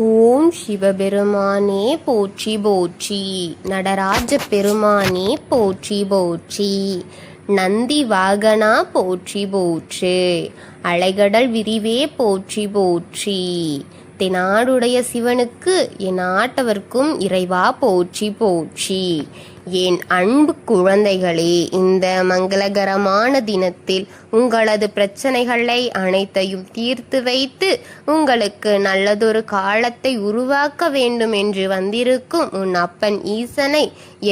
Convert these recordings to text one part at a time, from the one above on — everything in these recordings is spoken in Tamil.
ஓம் சிவபெருமானே போற்றி போற்றி. நடராஜ பெருமானே போற்றி போற்றி. நந்தி வாகனா போற்றி போற்று. அலைகடல் விரிவே போற்றி போற்றி. தென்னாடுடைய சிவனுக்கு என் ஆட்டவர்க்கும் இறைவா போற்றி போற்றி. என் அன்பு குழந்தைகளே, இந்த மங்களகரமான தினத்தில் உங்களது பிரச்சனைகளை அனைத்தையும் தீர்த்து வைத்து உங்களுக்கு நல்லதொரு காலத்தை உருவாக்க வேண்டும் என்று வந்திருக்கும் உன் அப்பன் ஈசனை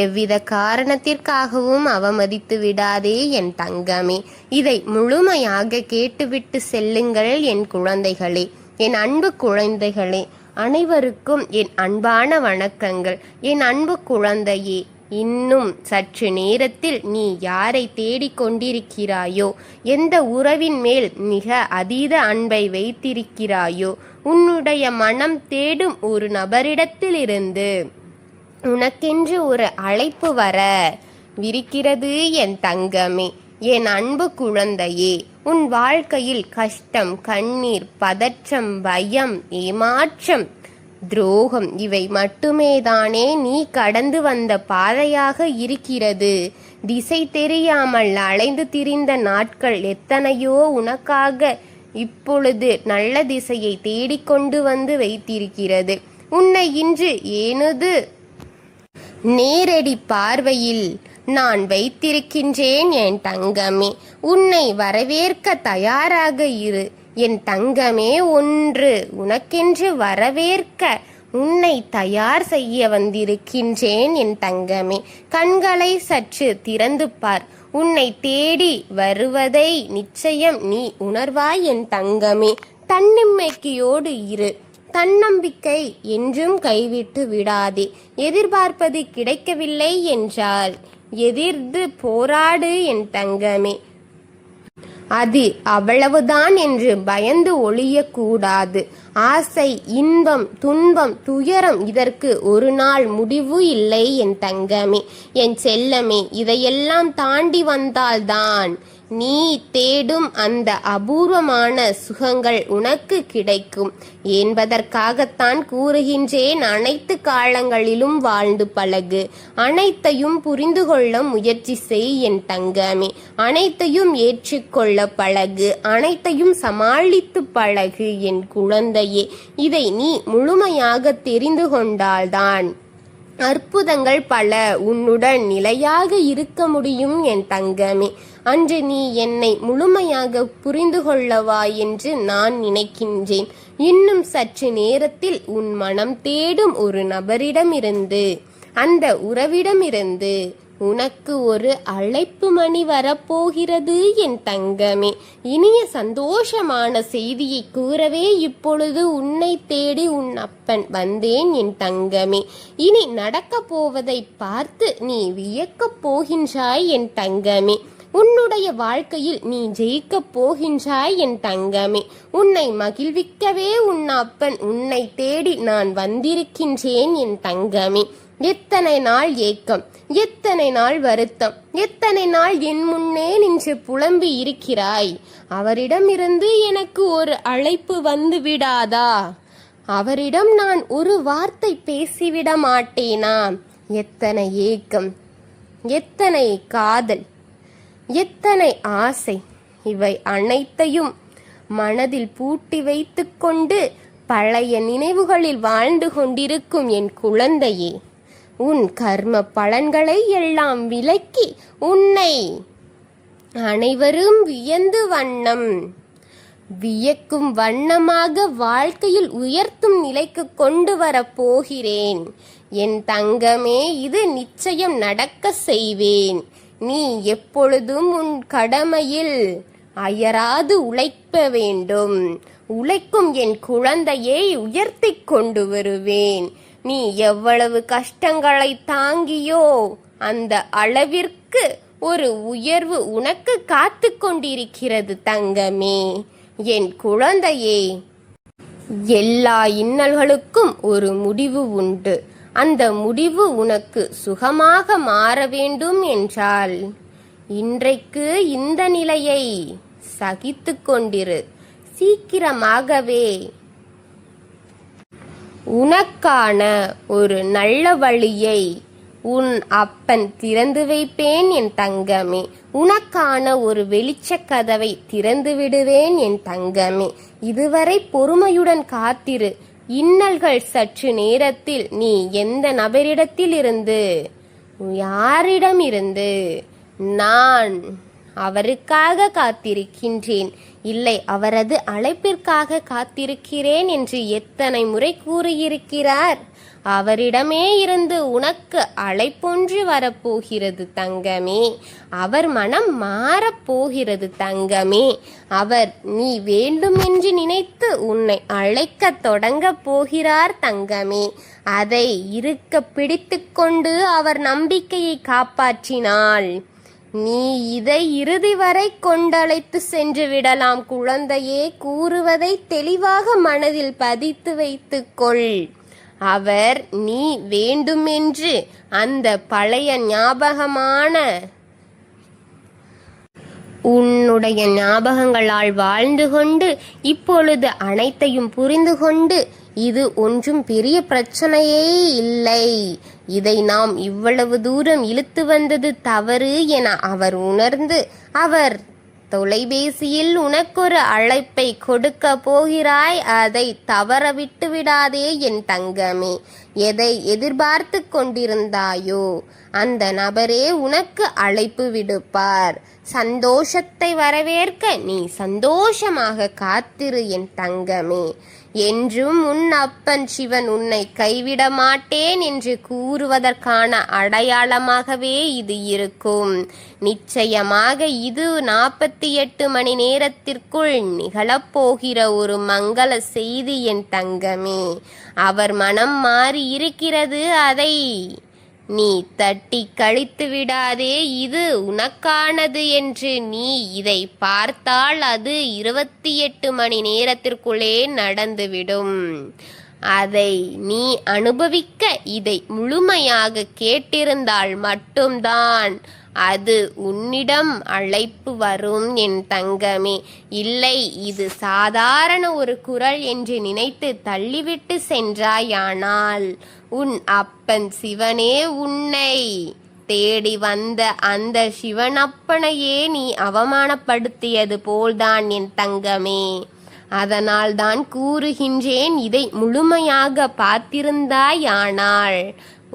எவ்வித காரணத்திற்காகவும் அவமதித்து விடாதே என் தங்கமே. இதை முழுமையாக கேட்டுவிட்டு செல்லுங்கள் என் குழந்தைகளே. என் அன்பு குழந்தைகளே, அனைவருக்கும் என் அன்பான வணக்கங்கள். என் அன்பு குழந்தையே, இன்னும் சற்று நேரத்தில் நீ யாரை தேடிக்கொண்டிருக்கிறாயோ, எந்த உறவின் மேல் மிக அதீத அன்பை வைத்திருக்கிறாயோ, உன்னுடைய மனம் தேடும் ஒரு நபரிடத்திலிருந்து உனக்கென்று ஒரு அழைப்பு வர விரிக்கிறது என் தங்கமே. என் அன்பு குழந்தையே, உன் வாழ்க்கையில் கஷ்டம், கண்ணீர், பதற்றம், பயம், ஏமாற்றம், துரோகம் இவை மட்டுமே தானே நீ கடந்து வந்த பாதையாக இருக்கிறது. திசை தெரியாமல் அலைந்து திரிந்த நாட்கள் எத்தனையோ உனக்காக இப்பொழுது நல்ல திசையை தேடிக்கொண்டு வந்து வைத்திருக்கிறது. உன்னை இன்று ஏனது நேரடி பார்வையில் நான் வைத்திருக்கின்றேன் என் தங்கமே. உன்னை வரவேற்க தயாராக இரு என் தங்கமே. ஒன்று உனக்கென்று வரவேற்க உன்னை தயார் செய்ய வந்திருக்கின்றேன் என் தங்கமே. கண்களை சற்று திறந்து பார். உன்னை தேடி வருவதை நிச்சயம் நீ உணர்வாய் என் தங்கமே. தன்னம்பிக்கையோடு இரு. தன்னம்பிக்கை என்றும் கைவிட்டு விடாதே. எதிர்பார்ப்பது கிடைக்கவில்லை என்றால் எதிர்த்து போராடு என் தங்கமே. அது அவ்வளவுதான் என்று பயந்து ஒழியக்கூடாது. ஆசை, இன்பம், துன்பம், துயரம் இதற்கு ஒரு நாள் முடிவு இல்லை என் தங்கமே. என் செல்லமே, இதையெல்லாம் தாண்டி வந்தால்தான் நீ தேடும் அந்த அபூர்வமான சுகங்கள் உனக்கு கிடைக்கும் என்பதற்காகத்தான் கூறுகின்றேன். அனைத்து காலங்களிலும் வாழ்ந்து பழகு. அனைத்தையும் புரிந்து கொள்ள முயற்சி செய் என் தங்கமே. அனைத்தையும் ஏற்றுக்கொள்ள பழகு. அனைத்தையும் சமாளித்து பழகு என் குழந்தையே. இதை நீ முழுமையாக தெரிந்து கொண்டால்தான் அற்புதங்கள் பல உன்னுடன் நிலையாக இருக்க முடியும் என் தங்கமே. அன்று நீ என்னை முழுமையாக புரிந்து கொள்ளவா என்று நான் நினைக்கின்றேன். இன்னும் சற்று நேரத்தில் உன் மனம் தேடும் ஒரு நபரிடமிருந்து, அந்த உறவிடமிருந்து உனக்கு ஒரு அழைப்பு மணி வரப்போகிறது என் தங்கமே. இனிய சந்தோஷமான செய்தியை கூறவே இப்பொழுது உன்னை தேடி உன் அப்பன் வந்தேன் என் தங்கமே. இனி நடக்கப் போவதை பார்த்து நீ வியக்கப் போகின்றாய் என் தங்கமே. உன்னுடைய வாழ்க்கையில் நீ ஜெயிக்கப் போகின்றாய் என் தங்கமே. உன்னை மகிழ்விக்கவே உன் அப்பன் உன்னை தேடி நான் வந்திருக்கின்றேன் என் தங்கமே. எத்தனை நாள் ஏக்கம், எத்தனை நாள் வருத்தம், எத்தனை நாள் என் முன்னே நின்று புலம்பி இருக்கிறாய். அவரிடமிருந்து எனக்கு ஒரு அழைப்பு வந்து விடாதா? அவரிடம் நான் ஒரு வார்த்தை பேசிவிட மாட்டேனா? எத்தனை ஏக்கம், எத்தனை காதல், எத்தனை ஆசை, இவை அனைத்தையும் மனதில் பூட்டி வைத்து கொண்டு பழைய நினைவுகளில் வாழ்ந்து கொண்டிருக்கும் என் குழந்தையே, உன் கர்ம பலன்களை எல்லாம் விலக்கி உன்னை அனைவரும் வியக்கும் வண்ணமாக வாழ்க்கையில் உயர்த்தும் நிலைக்கு கொண்டு வரப் போகிறேன் என் தங்கமே. இது நிச்சயம் நடக்க செய்வேன். நீ எப்பொழுதும் உன் கடமையில் அயராது உழைக்க வேண்டும். உழைக்கும் என் குழந்தையை உயர்த்தி கொண்டு வருவேன். நீ எவ்வளவு கஷ்டங்களை தாங்கியோ அந்த அளவிற்கு ஒரு உயர்வு உனக்கு காத்து கொண்டிருக்கிறது தங்கமே. என் குழந்தையே, எல்லா இன்னல்களுக்கும் ஒரு முடிவு உண்டு. அந்த முடிவு உனக்கு சுகமாக மாற வேண்டும் என்றால் இன்றைக்கு இந்த நிலையை சகித்து கொண்டிரு. சீக்கிரமாகவே உனக்கான ஒரு நல்ல வழியை உன் அப்பன் திறந்து வைப்பேன் என் தங்கமே. உனக்கான ஒரு வெளிச்சக் கதவை திறந்து விடுவேன் என் தங்கமே. இதுவரை பொறுமையுடன் காத்திரு. இன்னல்கள் சற்று நேரத்தில் நீ எந்த நபரிடத்திலிருந்து, யாரிடமிருந்து நான் அவருக்காக காத்திருக்கின்றேன், இல்லை அவரது அழைப்பிற்காக காத்திருக்கிறேன் என்று எத்தனை முறை கூறியிருக்கிறார். அவரிடமே இருந்து உனக்கு அழைப்பொன்று வரப்போகிறது தங்கமே. அவர் மனம் மாறப்போகிறது தங்கமே. அவர் நீ வேண்டும் என்று நினைத்து உன்னை அழைக்க தொடங்க போகிறார் தங்கமே. அதை இருக்க பிடித்து கொண்டு அவர் நம்பிக்கையை காப்பாற்றினாள். நீ இதை இறுதி வரை கொண்டழைத்து சென்று விடலாம் குழந்தையே. கூறுவதை தெளிவாக மனதில் பதித்து வைத்துக்கொள். அவர் நீ வேண்டுமென்று அந்த பழைய ஞாபகமான உன்னுடைய ஞாபகங்களால் வாழ்ந்து கொண்டு இப்பொழுது அனைத்தையும் புரிந்து கொண்டு இது ஒன்றும் பெரிய பிரச்சனையே இல்லை, இதை நாம் இவ்வளவு தூரம் இழுத்து வந்தது தவறு என அவர் உணர்ந்து அவர் தொலைபேசியில் உனக்கொரு அழைப்பை கொடுக்க போகிறாய். அதை தவற விட்டு விடாதே என் தங்கமே. எதை எதிர்பார்த்து கொண்டிருந்தாயோ அந்த நபரே உனக்கு அழைப்பு விடுப்பார். சந்தோஷத்தை வரவேற்க நீ சந்தோஷமாக காத்திரு என் தங்கமே. என்றும் உன் அப்பன் சிவன் உன்னை கைவிட மாட்டேன் என்று கூறுவதற்கான அடையாளமாகவே இது இருக்கும். நிச்சயமாக இது 48 மணி நேரத்திற்குள் நிகழப்போகிற ஒரு மங்கள செய்தி என் தங்கமே. அவர் மனம் மாறி இருக்கிறது, அதை நீ தட்டி கழித்து விடாதே. இது உனக்கானது என்று நீ இதை பார்த்தால் அது 28 மணி நேரத்திற்குள்ளே நடந்துவிடும். அதை நீ அனுபவிக்க இதை முழுமையாக கேட்டிருந்தால் மட்டும்தான் அது உன்னிடம் அழைப்பு வரும் என் தங்கமே. இல்லை இது சாதாரண ஒரு குரல் என்று நினைத்து தள்ளிவிட்டு சென்றாயானால் உன் அப்பன் சிவனே உன்னை தேடி வந்த அந்த சிவனப்பனையே நீ அவமானப்படுத்தியது போல்தான் என் தங்கமே. அதனால் தான் கூறுகின்றேன், இதை முழுமையாக பார்த்திருந்தாயானால்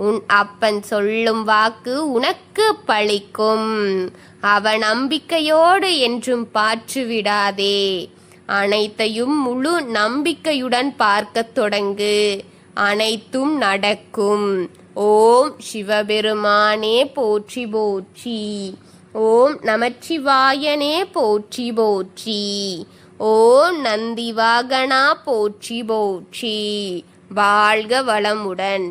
உன் அப்பன் சொல்லும் வாக்கு உனக்கு பலிக்கும். அவன் நம்பிக்கையோடு என்றும் பாற்றுவிடாதே. அனைத்தையும் முழு நம்பிக்கையுடன் பார்க்கத் தொடங்கு. அனைத்தும் நடக்கும். ஓம் சிவபெருமானே போற்றி போற்றி. ஓம் நமச்சிவாயனே போற்றி போற்றி. ஓம் நந்திவாகனா போற்றி போற்றி. வாழ்க வளமுடன்.